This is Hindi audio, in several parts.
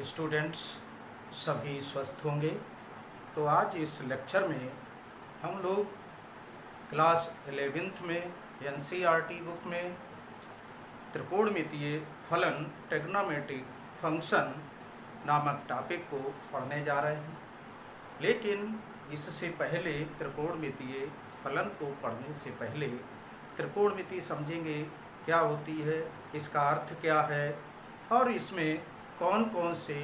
स्टूडेंट्स सभी स्वस्थ होंगे। तो आज इस लेक्चर में हम लोग क्लास 11th में एनसीईआरटी बुक में त्रिकोणमितीय फलन ट्रिग्नोमेट्रिक फंक्शन नामक टॉपिक को पढ़ने जा रहे हैं। लेकिन इससे पहले त्रिकोणमितीय फलन को पढ़ने से पहले त्रिकोणमिति समझेंगे क्या होती है, इसका अर्थ क्या है और इसमें कौन कौन से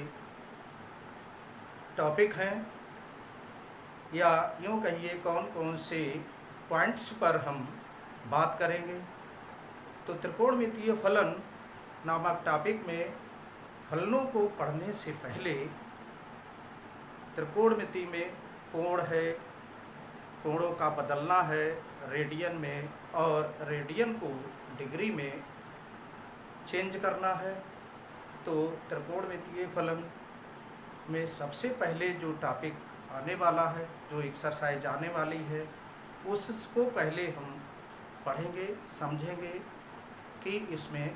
टॉपिक हैं या यूँ कहिए कौन कौन से पॉइंट्स पर हम बात करेंगे। तो त्रिकोणमितीय फलन नामक टॉपिक में फलनों को पढ़ने से पहले त्रिकोणमिति में कोण है, कोणों का बदलना है रेडियन में और रेडियन को डिग्री में चेंज करना है। तो त्रिकोणमितीय फलन में सबसे पहले जो टॉपिक आने वाला है, जो एक्सरसाइज आने वाली है, उसको पहले हम पढ़ेंगे, समझेंगे कि इसमें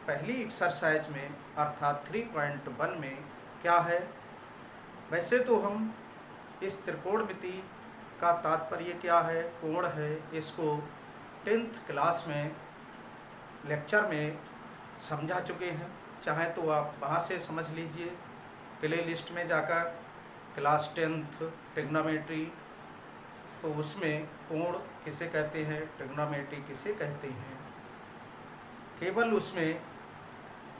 पहली एक्सरसाइज में अर्थात 3.1 में क्या है। वैसे तो हम इस त्रिकोणमिति का तात्पर्य क्या है, कोण है, इसको 10th क्लास में लेक्चर में समझा चुके हैं। चाहे तो आप वहाँ से समझ लीजिए, प्ले लिस्ट में जाकर क्लास 10th ट्रिग्नोमेट्री, तो उसमें कोण किसे कहते हैं, ट्रिग्नोमेट्री किसे कहते हैं। केवल उसमें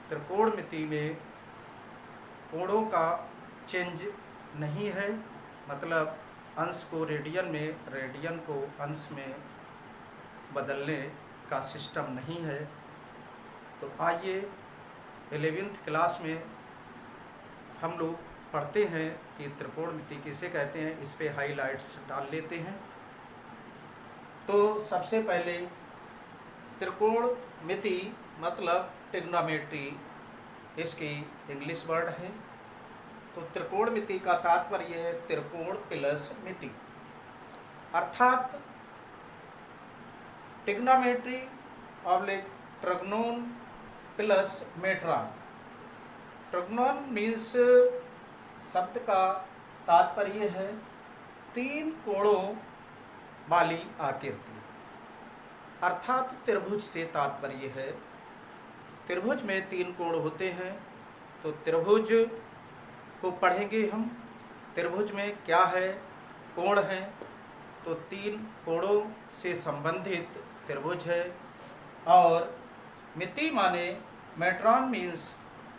त्रिकोणमिति में कोणों का चेंज नहीं है, मतलब अंश को रेडियन में, रेडियन को अंश में बदलने का सिस्टम नहीं है। तो आइए 11th क्लास में हम लोग पढ़ते हैं कि त्रिकोणमिति किसे कहते हैं, इस पे हाइलाइट्स डाल लेते हैं। तो सबसे पहले त्रिकोणमिति मतलब ट्रिग्नोमेट्री, इसकी इंग्लिश वर्ड है। तो त्रिकोणमिति का तात्पर्य है त्रिकोण प्लस मिति, अर्थात ट्रिग्नोमेट्री ऑब्लिक ट्रिग्नोन प्लस मेट्रॉन। ट्रिग्नोन मीन्स शब्द का तात्पर्य है तीन कोणों वाली आकृति, अर्थात त्रिभुज से तात्पर्य है। त्रिभुज में तीन कोण होते हैं, तो त्रिभुज को पढ़ेंगे हम। त्रिभुज में क्या है, कोण है, तो तीन कोणों से संबंधित त्रिभुज है। और मिति माने मेट्रॉन मीन्स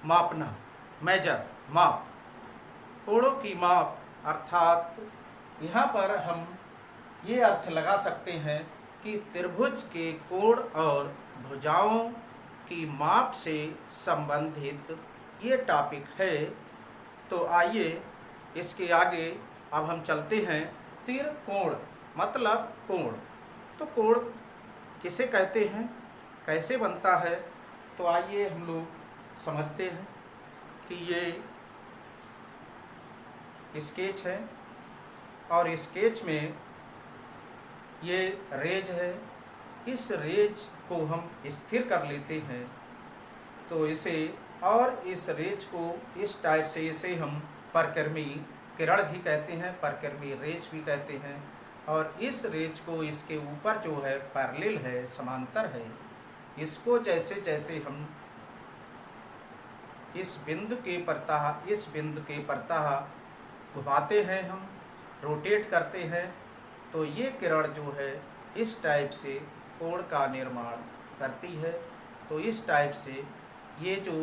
मापना, मेजर, माप, कोणों की माप, अर्थात यहाँ पर हम ये अर्थ लगा सकते हैं कि त्रिभुज के कोण और भुजाओं की माप से संबंधित ये टॉपिक है। तो आइए इसके आगे अब हम चलते हैं। त्रिकोण मतलब कोण, तो कोण किसे कहते हैं, कैसे बनता है, तो आइए हम लोग समझते हैं कि ये स्केच है और स्केच में ये रेज है। इस रेज को हम स्थिर कर लेते हैं, तो इसे और इस रेज को इस टाइप से, इसे हम परक्रमी किरण भी कहते हैं, परक्रमी रेज भी कहते हैं। और इस रेज को इसके ऊपर जो है पैरेलल है, समांतर है, इसको जैसे जैसे हम इस बिंदु के प्रतः घुमाते हैं, हम रोटेट करते हैं, तो ये किरण जो है इस टाइप से कोण का निर्माण करती है। तो इस टाइप से ये जो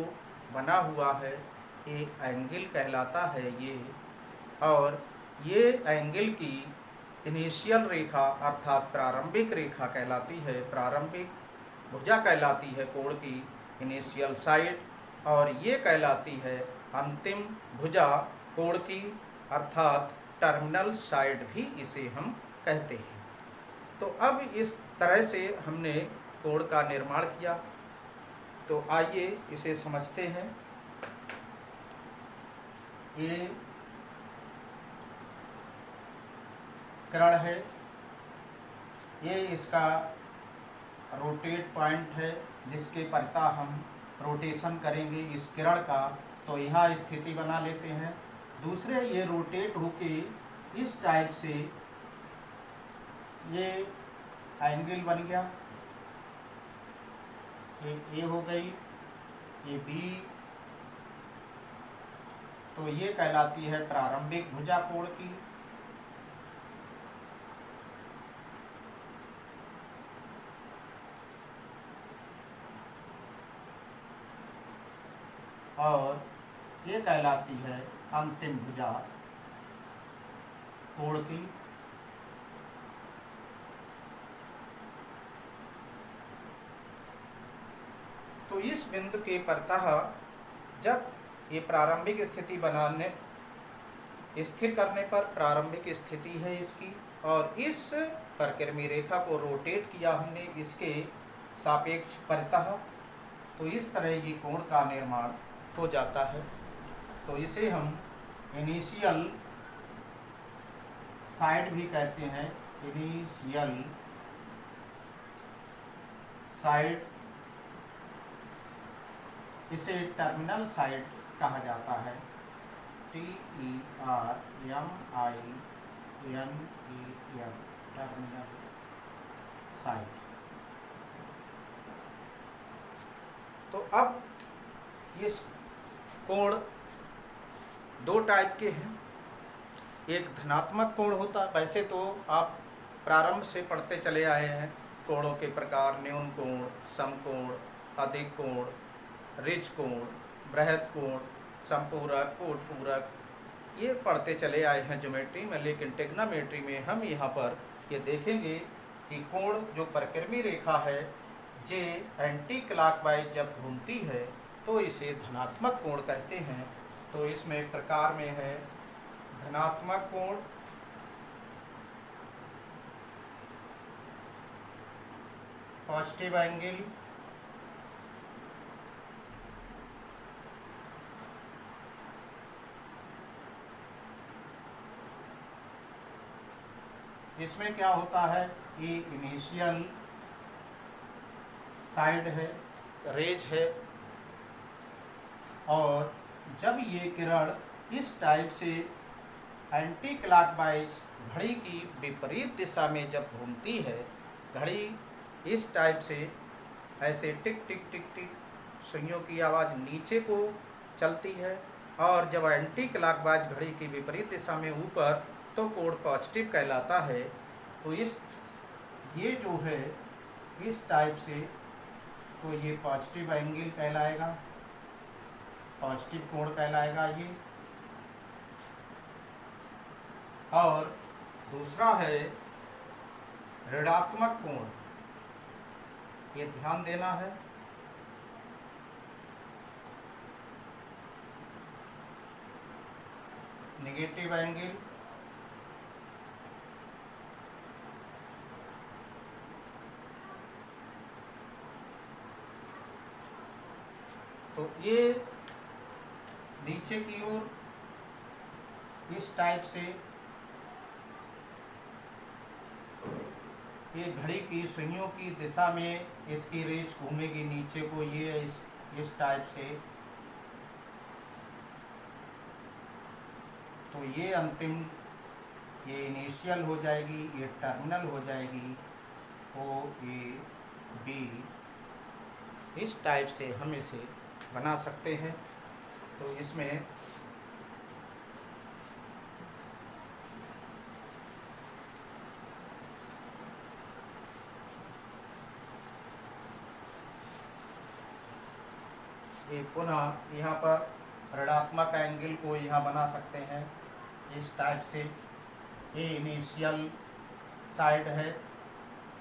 बना हुआ है ये एंगल कहलाता है ये, और ये एंगल की इनिशियल रेखा अर्थात प्रारंभिक रेखा कहलाती है, प्रारंभिक भुजा कहलाती है कोण की इनिशियल साइड, और ये कहलाती है अंतिम भुजा कोण की, अर्थात टर्मिनल साइड भी इसे हम कहते हैं। तो अब इस तरह से हमने कोण का निर्माण किया, तो आइए इसे समझते हैं। ये किरण है, ये इसका रोटेट पॉइंट है जिसके प्रतः हम रोटेशन करेंगे इस किरण का, तो यहाँ स्थिति बना लेते हैं। दूसरे ये रोटेट होके इस टाइप से ये एंगल बन गया, ये ए हो गई, ये बी, तो ये कहलाती है प्रारंभिक भुजा कोण की। और ये कहलाती है अंतिम भुजा कोण की। तो इस बिंदु के परतः जब ये प्रारंभिक स्थिति बनाने स्थिर करने पर प्रारंभिक स्थिति है इसकी, और इस परिक्रमी रेखा को रोटेट किया हमने इसके सापेक्ष परतः, तो इस तरह ये कोण का निर्माण हो जाता है। तो इसे हम इनिशियल साइड भी कहते हैं, इनिशियल साइड, इसे टर्मिनल साइड कहा जाता है, TERMINEL, टर्मिनल साइड। तो अब इस कोण दो टाइप के हैं। एक धनात्मक कोण होता है, वैसे तो आप प्रारंभ से पढ़ते चले आए हैं कोणों के प्रकार, न्यून कोण, समकोण, अधिक कोण, ऋज कोण, बृहद कोण, संपूरक, कोटपूरक, ये पढ़ते चले आए हैं ज्योमेट्री में। लेकिन ट्रिग्नोमेट्री में हम यहाँ पर ये देखेंगे कि कोण जो परिक्रमी रेखा है जे एंटी क्लॉकवाइज जब घूमती है तो इसे धनात्मक कोण कहते हैं। तो इसमें प्रकार में है धनात्मक कोण, पॉजिटिव एंगल, इसमें क्या होता है, ये इनिशियल साइड है, रेज है, और जब ये किरण इस टाइप से एंटी क्लॉकवाइज घड़ी की विपरीत दिशा में जब घूमती है, घड़ी इस टाइप से ऐसे टिक टिक टिक टिक सुइयों की आवाज़ नीचे को चलती है, और जब एंटी क्लॉकवाइज घड़ी की विपरीत दिशा में ऊपर, तो कोण पॉजिटिव कहलाता है। तो ये जो है इस टाइप से, तो ये पॉजिटिव एंगल कहलाएगा, पॉजिटिव कोण कहलाएगा ये। और दूसरा है ऋणात्मक कोण, ये ध्यान देना है। नेगेटिव एंगल, तो ये नीचे की ओर इस टाइप से, ये घड़ी की सुइयों की दिशा में इसकी रेज घूमेगी नीचे को, ये इस टाइप से। तो ये अंतिम, ये इनिशियल हो जाएगी, ये टर्मिनल हो जाएगी, ओ ए बी, इस टाइप से हम इसे बना सकते हैं। तो इसमें ये पुनः यहाँ पर ऋणात्मक एंगल को यहाँ बना सकते हैं इस टाइप से। ये इनिशियल साइड है,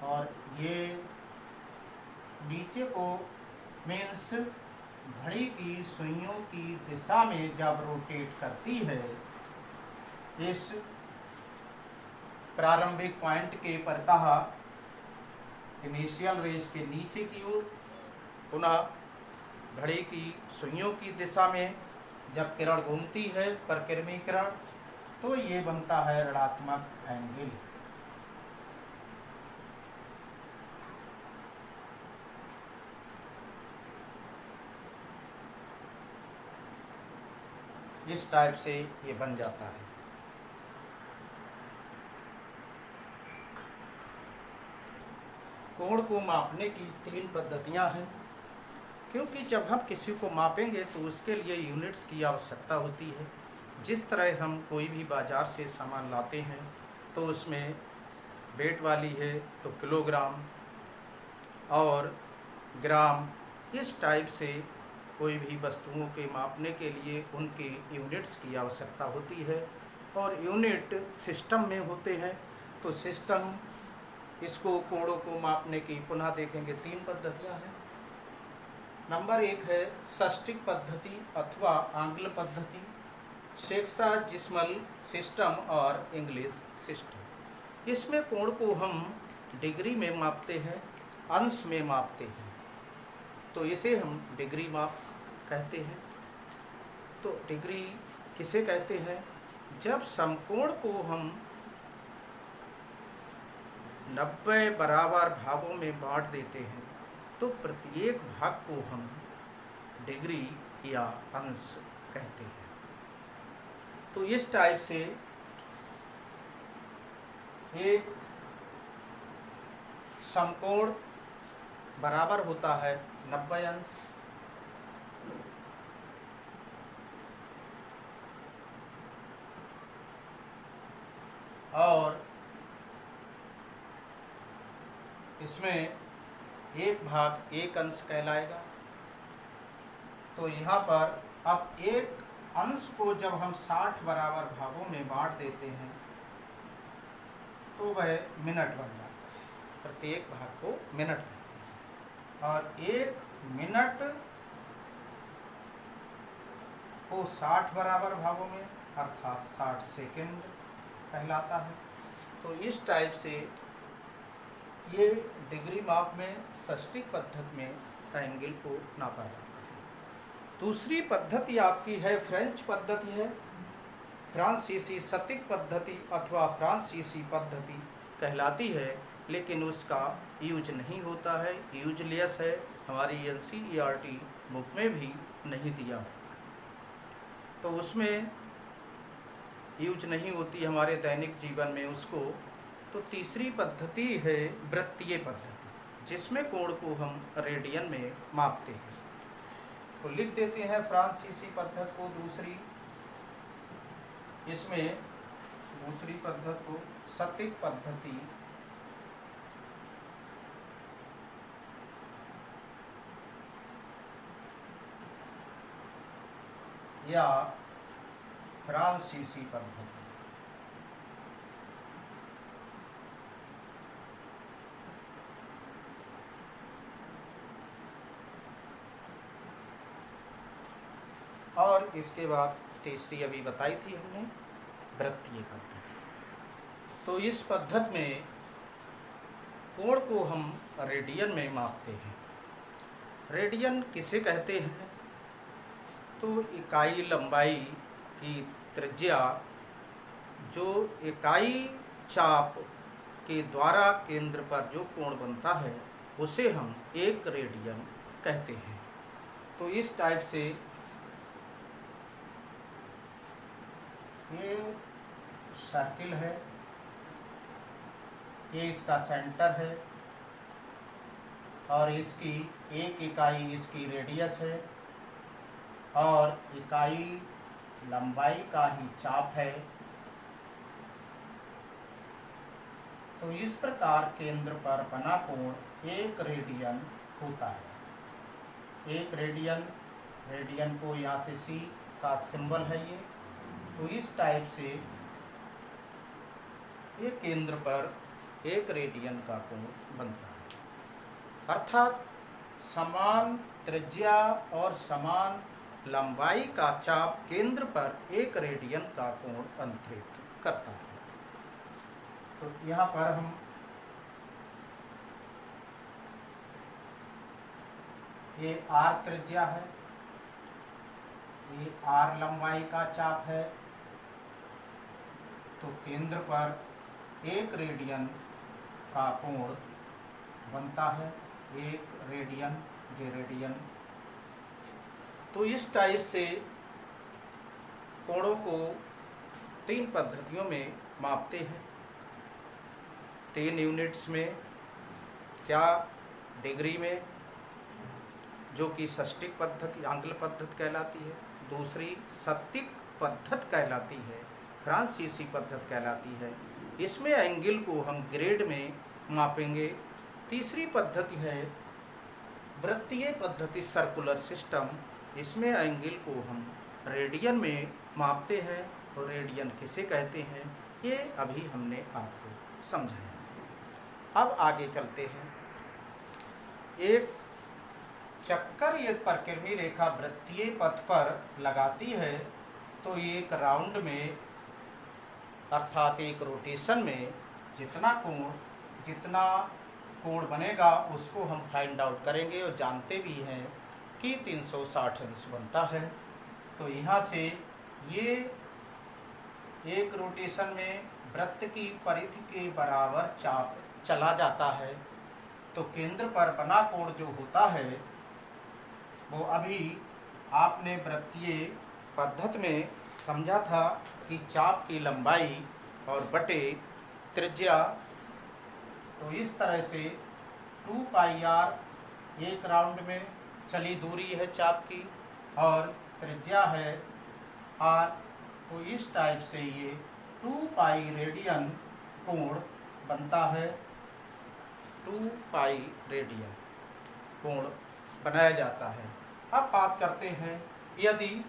और ये नीचे को मीन्स घड़ी की सुइयों की दिशा में जब रोटेट करती है, इस प्रारंभिक पॉइंट के परतः इनिशियल रेस के नीचे की ओर, पुनः घड़ी की सुइयों की दिशा में जब किरण घूमती है, परिक्रमी किरण, तो ये बनता है ऋणात्मक एंगल। इस टाइप से ये बन जाता है। कोण को मापने की 3 पद्धतियां हैं, क्योंकि जब हम किसी को मापेंगे तो उसके लिए यूनिट्स की आवश्यकता होती है। जिस तरह हम कोई भी बाज़ार से सामान लाते हैं तो उसमें वेट वाली है तो किलोग्राम और ग्राम, इस टाइप से कोई भी वस्तुओं के मापने के लिए उनके यूनिट्स की आवश्यकता होती है और यूनिट सिस्टम में होते हैं। तो सिस्टम इसको कोणों को मापने की पुनः देखेंगे 3 पद्धतियां हैं। नंबर 1 है षष्टिक पद्धति अथवा आंग्ल पद्धति, सेक्साजिस्मल सिस्टम और इंग्लिश सिस्टम। इसमें कोण को हम डिग्री में मापते हैं, अंश में मापते हैं, तो इसे हम डिग्री माप कहते हैं। तो डिग्री किसे कहते हैं? जब समकोण को हम 90 बराबर भागों में बांट देते हैं तो प्रत्येक भाग को हम डिग्री या अंश कहते हैं। तो इस टाइप से एक समकोण बराबर होता है 90 अंश, और इसमें एक भाग एक अंश कहलाएगा। तो यहाँ पर अब एक अंश को जब हम 60 बराबर भागों में बांट देते हैं तो वह मिनट बन जाता है, प्रत्येक भाग को मिनट कहते हैं। और एक मिनट को 60 बराबर भागों में अर्थात 60 सेकंड कहलाता है। तो इस टाइप से ये डिग्री माप में षष्टिक पद्धति में एंगल को नापा जाता है। दूसरी पद्धति आपकी है फ्रेंच पद्धति है, फ्रांसीसी सटीक पद्धति अथवा फ्रांसीसी पद्धति कहलाती है, लेकिन उसका यूज नहीं होता है, यूजलेस है, हमारी एनसीईआरटी बुक में भी नहीं दिया हुआ है। तो उसमें यूज नहीं होती हमारे दैनिक जीवन में उसको। तो तीसरी पद्धति है वृत्तीय पद्धति, जिसमें कोण को हम रेडियन में मापते हैं। तो लिख देते हैं फ्रांसीसी पद्धति को दूसरी, इसमें दूसरी पद्धति को सटीक पद्धति या फ्रांसीसी पद्धति। और इसके बाद तीसरी अभी बताई थी हमने वृत्तीय पद्धति। तो इस पद्धति में कोण को हम रेडियन में मापते हैं। रेडियन किसे कहते हैं? तो इकाई लंबाई की त्रिज्या जो इकाई चाप के द्वारा केंद्र पर जो कोण बनता है उसे हम एक रेडियन कहते हैं। तो इस टाइप से ये सर्किल है, ये इसका सेंटर है और इसकी एक इकाई इसकी रेडियस है और इकाई लंबाई का ही चाप है। तो इस प्रकार केंद्र पर बना कोण एक रेडियन होता है। एक रेडियन, रेडियन को यहाँ से सी का सिंबल है ये। तो इस टाइप से ये केंद्र पर एक रेडियन का कोण बनता है, अर्थात समान त्रिज्या और समान लंबाई का चाप केंद्र पर एक रेडियन का कोण अंतरित करता है। तो यहाँ पर हम ये आर त्रिज्या है, ये आर लंबाई का चाप है, तो केंद्र पर एक रेडियन का कोण बनता है, एक रेडियन, ये रेडियन। तो इस टाइप से कोणों को 3 पद्धतियों में मापते हैं, 3 यूनिट्स में। क्या? डिग्री में, जो कि षष्टिक पद्धति आंग्ल पद्धति कहलाती है। दूसरी शतिक पद्धति कहलाती है, फ्रांसीसी पद्धति कहलाती है। इसमें एंगल को हम ग्रेड में मापेंगे। तीसरी पद्धति है वृत्तीय पद्धति, सर्कुलर सिस्टम। इसमें एंगल को हम रेडियन में मापते हैं, और रेडियन किसे कहते हैं ये अभी हमने आपको समझाया। अब आगे चलते हैं। एक चक्कर ये परिक्रमी रेखा वृत्तीय पथ पर लगाती है, तो एक राउंड में अर्थात एक रोटेशन में जितना कोण बनेगा उसको हम फाइंड आउट करेंगे, और जानते भी हैं कि 360 अंश बनता है। तो यहाँ से ये एक रोटेशन में वृत्त की परिधि के बराबर चाप चला जाता है। तो केंद्र पर बना कोण जो होता है वो अभी आपने वृत्तीय पद्धति में समझा था कि चाप की लंबाई और बटे त्रिज्या। तो इस तरह से 2 पाई आर एक राउंड में चली दूरी है चाप की, और त्रिज्या है आर। तो इस टाइप से ये 2 पाई रेडियन कोण बनता है। 2 पाई रेडियन कोण बनाया जाता है। अब बात करते हैं, यदि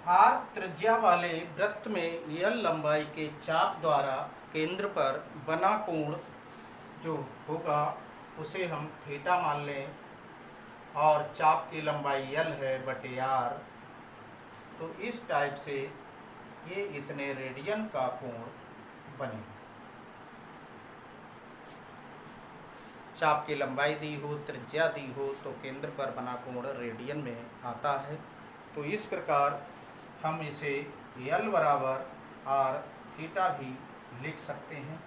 आर त्रिज्या वाले वृत्त में एल लंबाई के चाप द्वारा केंद्र पर बना कोण जो होगा उसे हम थीटा मान लें, और चाप की लंबाई एल है बटे आर। तो इस टाइप से ये इतने रेडियन का कोण बनेगा। चाप की लंबाई दी हो, त्रिज्या दी हो, तो केंद्र पर बना कोण रेडियन में आता है। तो इस प्रकार हम इसे एल बराबर आर थीटा भी लिख सकते हैं।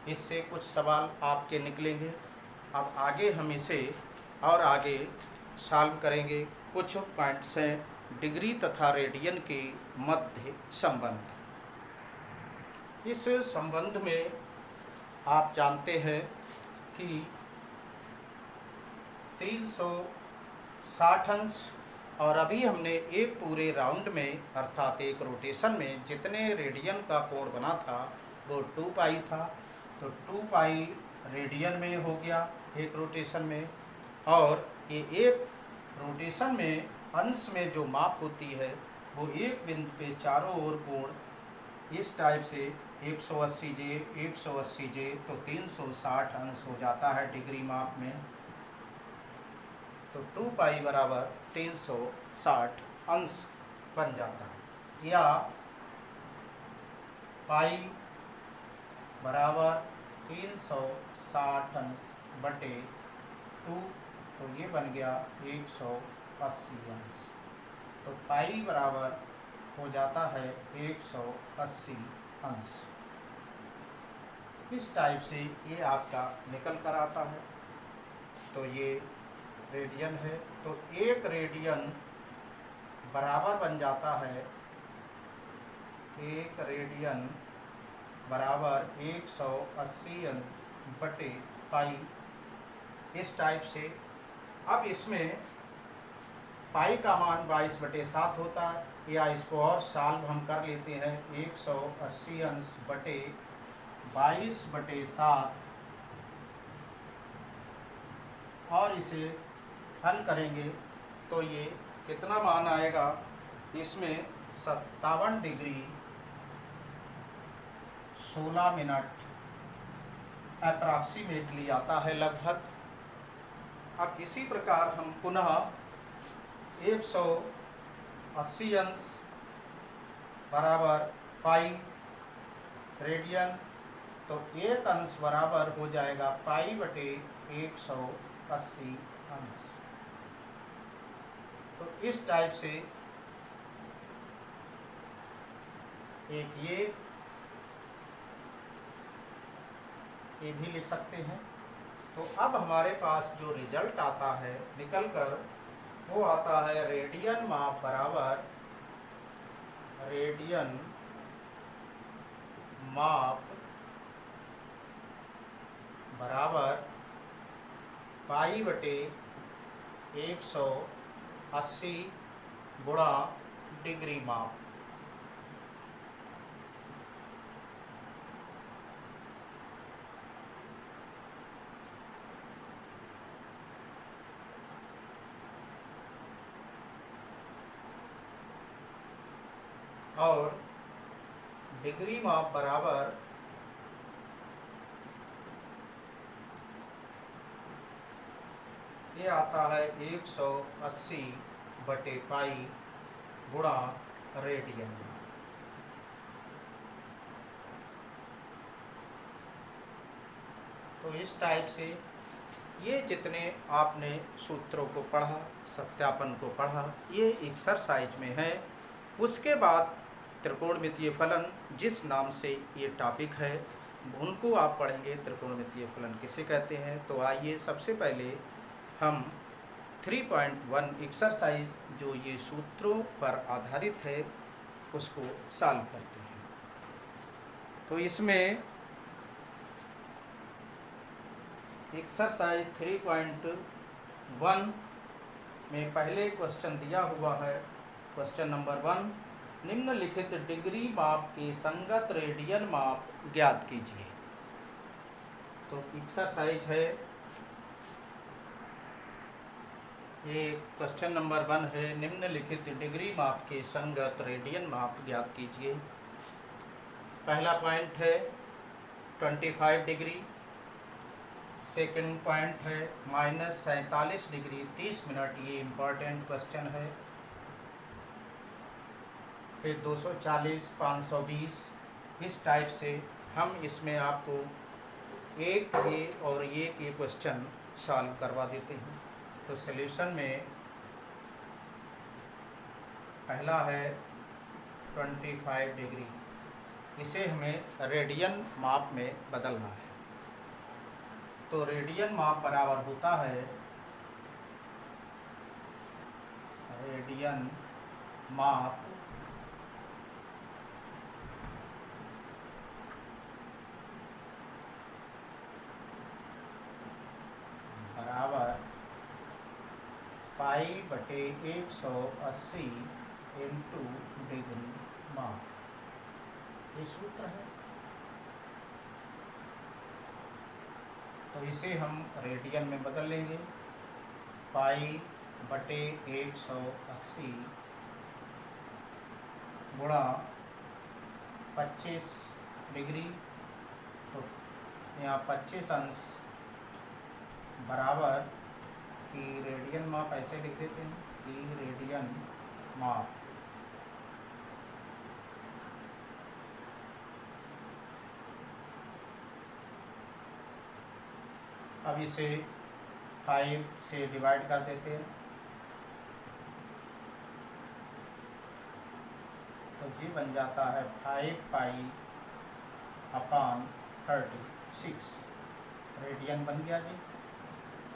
इससे कुछ सवाल आपके निकलेंगे। अब आगे हम इसे और आगे सॉल्व करेंगे। कुछ पॉइंट्स हैं डिग्री तथा रेडियन के मध्य संबंध। इस संबंध में आप जानते हैं कि 360 अंश, और अभी हमने एक पूरे राउंड में अर्थात एक रोटेशन में जितने रेडियन का कोण बना था वो 2 पाई था। तो 2 पाई रेडियन में हो गया एक रोटेशन में। और ये एक रोटेशन में अंश में जो माप होती है वो एक बिंदु पे चारों ओर कोण इस टाइप से 180 जे 180 जे, तो 360 अंश हो जाता है डिग्री माप में। तो 2 पाई बराबर 360 अंश बन जाता है, या पाई बराबर 360 अंश बटे 2, तो ये बन गया 180 अंश। तो पाई बराबर हो जाता है 180 अंश। इस टाइप से ये आपका निकल कर आता है। तो ये रेडियन है, तो एक रेडियन बराबर बन जाता है, एक रेडियन बराबर 180 अंश बटे पाई। इस टाइप से अब इसमें पाई का मान 22/7 होता है, या इसको और सॉल्व हम कर लेते हैं 180 अंश बटे 22/7, और इसे हल करेंगे तो ये कितना मान आएगा, इसमें 57 डिग्री 16 मिनट अप्रॉक्सीमेटली आता है लगभग। अब इसी प्रकार हम पुनः 180 अंश बराबर पाई रेडियन, तो एक अंश बराबर हो जाएगा पाई बटे 180 अंश। तो इस टाइप से एक ये भी लिख सकते हैं। तो अब हमारे पास जो रिजल्ट आता है निकल कर वो आता है रेडियन माप बराबर रेडियन माप बराबर पाई बटे 180 गुणा डिग्री माप। और डिग्री माप बराबर ये आता है 180 बटे पाई गुणा रेडियन। तो इस टाइप से ये जितने आपने सूत्रों को पढ़ा, सत्यापन को पढ़ा, ये एक्सरसाइज में है। उसके बाद त्रिकोणमितीय फलन जिस नाम से ये टॉपिक है उनको आप पढ़ेंगे। त्रिकोणमितीय फलन किसे कहते हैं? तो आइए सबसे पहले हम 3.1 एक्सरसाइज जो ये सूत्रों पर आधारित है उसको सॉल्व करते हैं। तो इसमें एक्सरसाइज 3.1 में पहले क्वेश्चन दिया हुआ है। क्वेश्चन नंबर 1, निम्नलिखित डिग्री माप के संगत रेडियन माप ज्ञात कीजिए। तो एक्सरसाइज है ये, क्वेश्चन नंबर 1 है, निम्नलिखित डिग्री माप के संगत रेडियन माप ज्ञात कीजिए। पहला पॉइंट है 25 डिग्री, सेकंड पॉइंट है -47 डिग्री 30 मिनट, ये इम्पॉर्टेंट क्वेश्चन है। फिर 240, 520, इस टाइप से हम इसमें आपको एक ये और ये के क्वेश्चन सॉल्व करवा देते हैं। तो सॉल्यूशन में पहला है 25 डिग्री, इसे हमें रेडियन माप में बदलना है। तो रेडियन माप बराबर होता है रेडियन माप बराबर पाई बटे 180 इंटू डिग्री माप, ये सूत्र है। तो इसे हम रेडियन में बदल लेंगे। पाई बटे 180 गुणा 25 डिग्री, तो यहाँ 25 अंश बराबर कि रेडियन माप ऐसे लिख देते हैं कि रेडियन माप अब इसे 5 से डिवाइड कर देते हैं। तो जी बन जाता है 5 पाई अपान 36 रेडियन बन गया जी।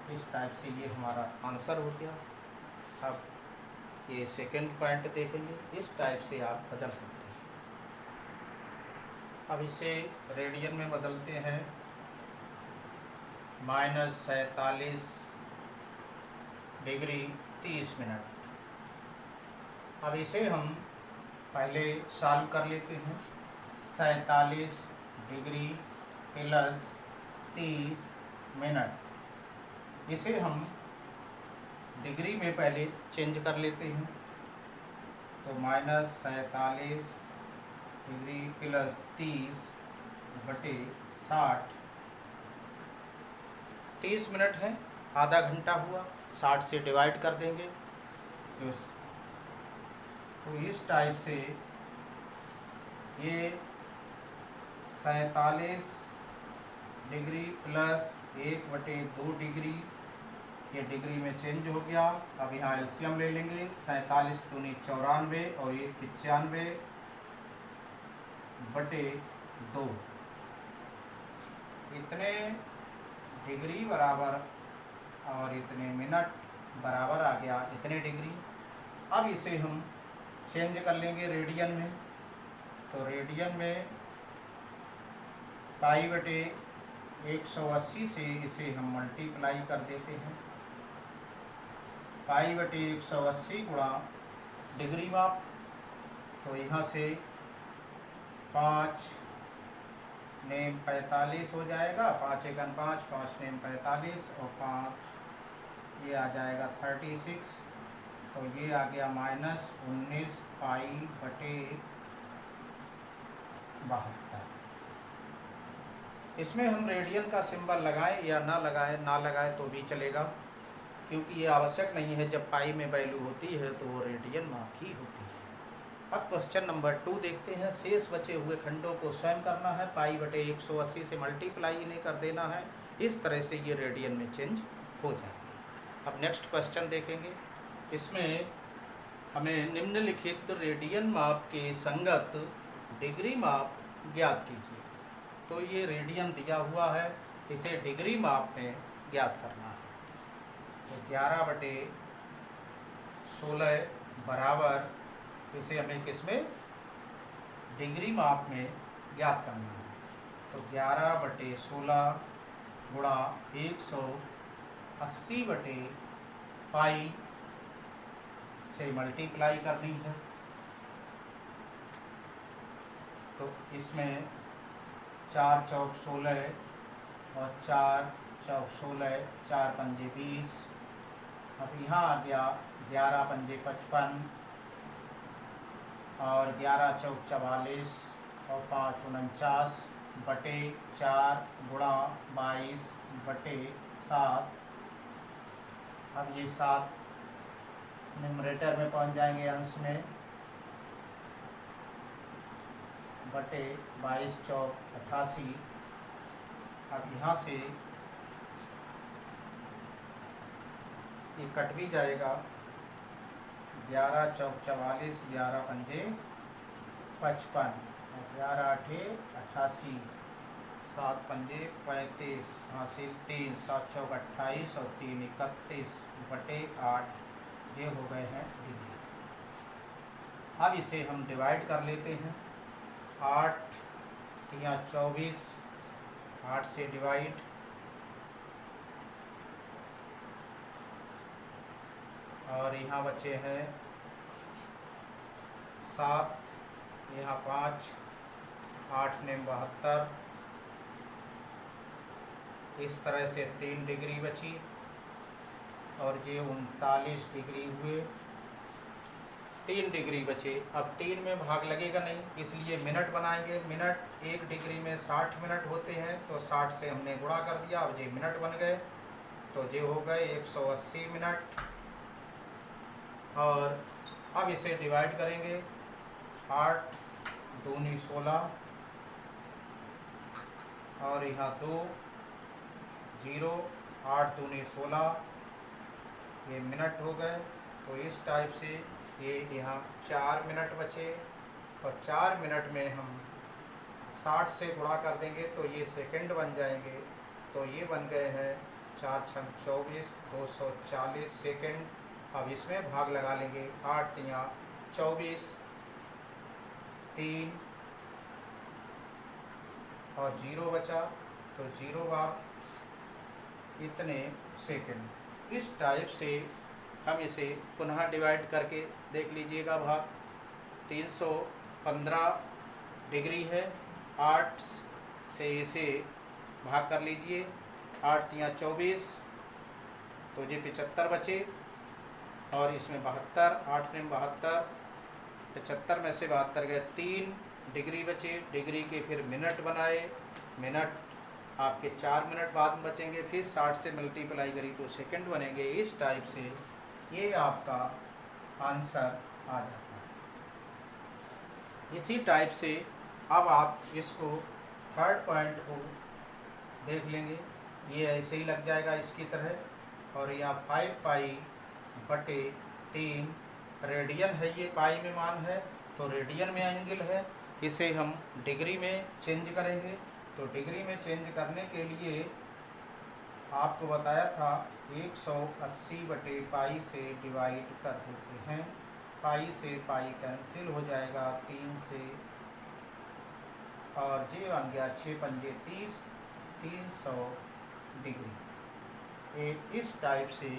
इस टाइप से ये हमारा आंसर हो गया। अब ये सेकंड पॉइंट देखेंगे, इस टाइप से आप बदल सकते हैं। अब इसे रेडियन में बदलते हैं। -47 डिग्री 30 मिनट। अब इसे हम पहले सॉल्व कर लेते हैं। 47 डिग्री प्लस 30 मिनट, इसे हम डिग्री में पहले चेंज कर लेते हैं। तो -47 डिग्री प्लस 30 बटे 60, 30 मिनट है, आधा घंटा हुआ, 60 से डिवाइड कर देंगे। तो इस टाइप से ये 47 डिग्री प्लस 1/2 डिग्री, ये डिग्री में चेंज हो गया। अब यहाँ एलसीएम ले लेंगे। 47 दूनी 94 और 1 95 बटे 2, इतने डिग्री बराबर और इतने मिनट बराबर आ गया इतने डिग्री। अब इसे हम चेंज कर लेंगे रेडियन में। तो रेडियन में पाई बटे 180 से इसे हम मल्टीप्लाई कर देते हैं। पाई बटे 180 गुणा डिग्री माप, तो यहाँ से 5 नेम 45 हो जाएगा। 5 एकन 5, 5 नेम 45 और 5 ये आ जाएगा 36। तो ये आ गया -19 पाई बटे 72। इसमें हम रेडियन का सिंबल लगाएं या ना लगाएं तो भी चलेगा, क्योंकि ये आवश्यक नहीं है। जब पाई में वैल्यू होती है तो वो रेडियन माप ही होती है। अब क्वेश्चन नंबर 2 देखते हैं। शेष बचे हुए खंडों को स्वयं करना है, पाई बटे 180 से मल्टीप्लाई इन्हें कर देना है। इस तरह से ये रेडियन में चेंज हो जाएंगे। अब नेक्स्ट क्वेश्चन देखेंगे। इसमें हमें निम्नलिखित रेडियन माप के संगत डिग्री माप ज्ञात कीजिए। तो ये रेडियन दिया हुआ है, इसे डिग्री माप में ज्ञात करना है। तो 11 बटे 16 बराबर, इसे हमें किसमें, डिग्री माप में ज्ञात करना है। तो 11 बटे 16 गुणा 180 बटे पाई से मल्टीप्लाई करनी है। तो इसमें 4 चौक 16 और 4 चौक 16, 4 पंजे 20। अब यहाँ आ गया 11 पंजे 55 और 11 चौक 44 और 5 49 बटे 4 गुणा 22 बटे 7। अब ये 7 न्यूमरेटर में पहुंच जाएंगे अंश में, बटे 22 चौक 88। अब यहाँ से ये कट भी जाएगा। 11 चौक 44, 11 पंजे 55, 11 आठे 88, 7 पंजे 35, हासिल 3, 7 चौक 28 और 3 31 बटे 8। ये हो गए हैं डिग्री। अब इसे हम डिवाइड कर लेते हैं। 8 तिया 24, 8 से डिवाइड, और यहाँ बचे हैं 7, यहाँ 5, 8 ने 72। इस तरह से 3 डिग्री बची और ये 39 डिग्री हुए। 3 डिग्री बचे। अब 3 में भाग लगेगा नहीं, इसलिए मिनट बनाएंगे। मिनट 1 डिग्री में 60 मिनट होते हैं, तो 60 से हमने गुणा कर दिया। अब ये मिनट बन गए, तो ये हो गए 180 मिनट। और अब इसे डिवाइड करेंगे। 8 दूनी 16 और यहाँ 2 0, 8 दूनी 16, ये मिनट हो गए। तो इस टाइप से ये यहाँ 4 मिनट बचे, और 4 मिनट में हम 60 से गुणा कर देंगे तो ये सेकंड बन जाएंगे। तो ये बन गए हैं 4 छंग 24, 240 सेकंड। अब इसमें भाग लगा लेंगे। 8 तिया 24, 3 और 0 बचा, तो 0 भाग इतने सेकंड। इस टाइप से हम इसे पुनः डिवाइड करके देख लीजिएगा। भाग 315 डिग्री है। 8 से इसे भाग कर लीजिए। 8 तिया 24, तो ये 75 बचे, और इसमें 72, 8 ने 72, 75 में से 72 गए, 3 डिग्री बचे। डिग्री के फिर मिनट बनाए। मिनट आपके 4 मिनट बाद में बचेंगे। फिर 60 से मल्टीप्लाई करी तो सेकंड बनेंगे। इस टाइप से ये आपका आंसर आ जाता है। इसी टाइप से अब आप इसको थर्ड पॉइंट को देख लेंगे। ये ऐसे ही लग जाएगा इसकी तरह। और यहाँ 5 पाई बटे 3 रेडियन है, ये पाई में मान है तो रेडियन में एंगल है। इसे हम डिग्री में चेंज करेंगे। तो डिग्री में चेंज करने के लिए आपको बताया था 180 बटे पाई से डिवाइड कर देते हैं, पाई से पाई कैंसिल हो जाएगा 3 से, और ये बन गया 6 पंजे 30, 300 डिग्री। इस टाइप से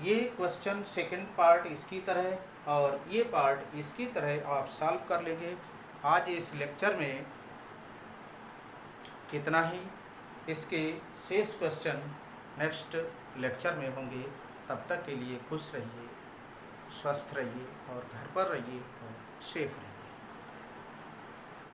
ये क्वेश्चन सेकंड पार्ट इसकी तरह और ये पार्ट इसकी तरह आप सॉल्व कर लेंगे। आज इस लेक्चर में इतना ही। इसके शेष क्वेश्चन नेक्स्ट लेक्चर में होंगे। तब तक के लिए खुश रहिए, स्वस्थ रहिए और घर पर रहिए और सेफ रहिए।